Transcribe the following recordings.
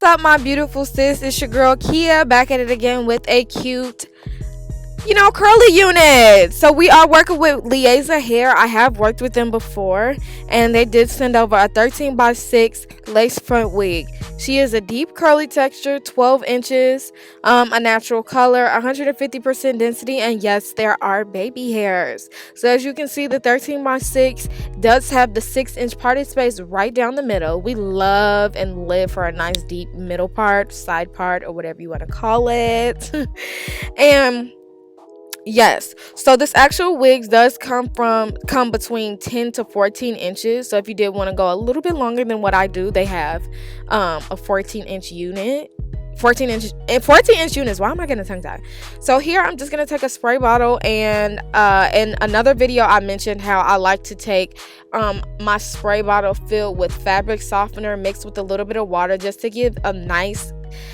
What's up, my beautiful sis? It's your girl Kia back at it again with a cute, curly unit. So we are working with Liazahair. I have worked with them before, and they did send over a 13 by 6 lace front wig. She is a deep curly texture, 12 inches, a natural color, 150% density, and yes, there are baby hairs. So as you can see, the 13 by 6 does have the 6-inch party space right down the middle. We love and live for a nice deep middle part, side part, or whatever you want to call it. And yes, so this actual wigs does come between 10 to 14 inches. So if you did want to go a little bit longer than what I do, they have a 14-inch unit. 14-inch units. Why am I getting tongue tied? So here I'm just gonna take a spray bottle, and in another video I mentioned how I like to take my spray bottle filled with fabric softener mixed with a little bit of water just to give a nice,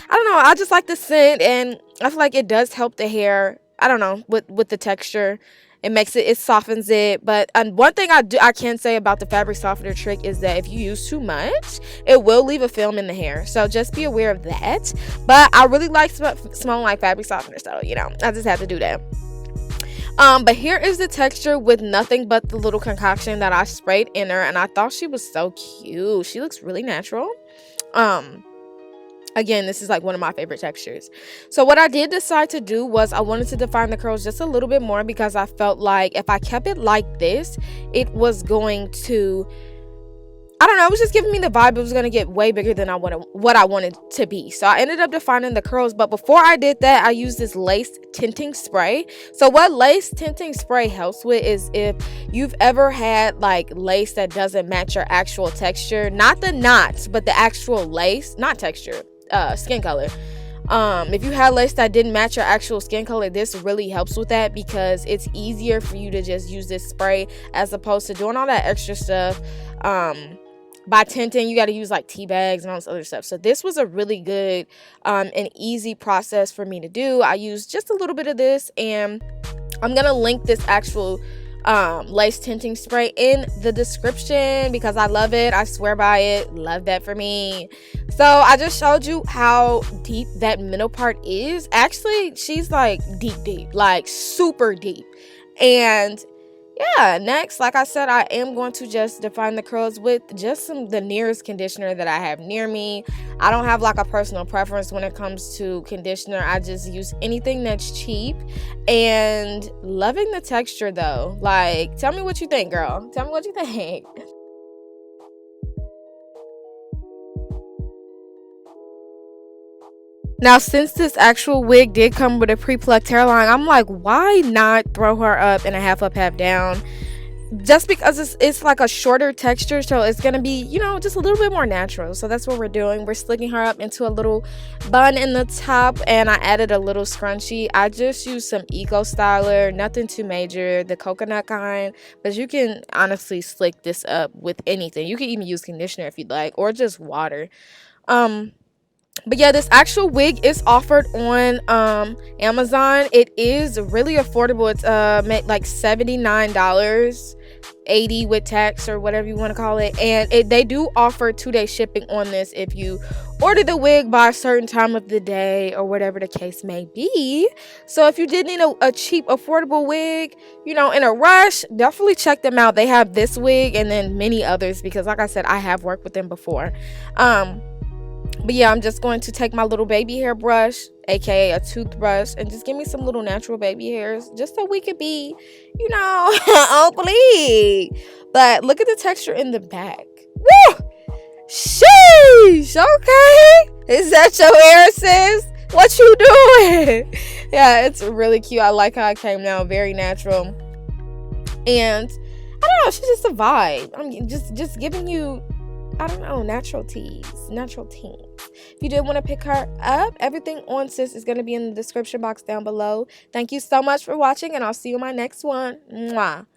I don't know, I just like the scent, and I feel like it does help the hair, I don't know, with the texture. It softens it. But one thing I can say about the fabric softener trick is that if you use too much, it will leave a film in the hair. So just be aware of that. But I really like smelling like fabric softener, so I just have to do that. But here is the texture with nothing but the little concoction that I sprayed in her, and I thought she was so cute. She looks really natural. Again, this is like one of my favorite textures. So what I did decide to do was I wanted to define the curls just a little bit more, because I felt like if I kept it like this, it was going to, I don't know, it was just giving me the vibe it was going to get way bigger than what I wanted to be. So I ended up defining the curls, but before I did that, I used this lace tinting spray. So what lace tinting spray helps with is if you've ever had like lace that doesn't match your actual texture, not the knots, but the actual lace, not texture, skin color. If you had lace that didn't match your actual skin color, this really helps with that, because it's easier for you to just use this spray as opposed to doing all that extra stuff. By tinting, you got to use like tea bags and all this other stuff. So this was a really good and easy process for me to do. I used just a little bit of this, and I'm gonna link this actual lace tinting spray in the description because I love it. I swear by it. Love that for me. So I just showed you how deep that middle part is. Actually, she's like deep, like super deep. And yeah, next, like I said, I am going to just define the curls with just the nearest conditioner that I have near me. I don't have like a personal preference when it comes to conditioner. I just use anything that's cheap, and loving the texture though. Like, tell me what you think, girl. Tell me what you think. Now, since this actual wig did come with a pre-plucked hairline, I'm like, why not throw her up in a half up, half down? Just because it's like a shorter texture, so it's going to be, just a little bit more natural. So that's what we're doing. We're slicking her up into a little bun in the top, and I added a little scrunchie. I just used some Eco Styler, nothing too major, the coconut kind, but you can honestly slick this up with anything. You can even use conditioner if you'd like, or just water. But yeah, this actual wig is offered on Amazon. It is really affordable. It's like $79, $80 with tax or whatever you want to call it. And they do offer 2-day shipping on this if you order the wig by a certain time of the day or whatever the case may be. So if you did need a cheap, affordable wig, in a rush, definitely check them out. They have this wig and then many others, because like I said, I have worked with them before. But yeah, I'm just going to take my little baby hair brush, aka a toothbrush, and just give me some little natural baby hairs just so we could be, on bleed. But look at the texture in the back. Woo! Sheesh! Okay. Is that your hair, sis? What you doing? Yeah, it's really cute. I like how it came out. Very natural. And I don't know, she's just a vibe. I'm just giving you, I don't know, natural teas. If you did want to pick her up, everything on sis is going to be in the description box down below. Thank you so much for watching, and I'll see you in my next one. Mwah.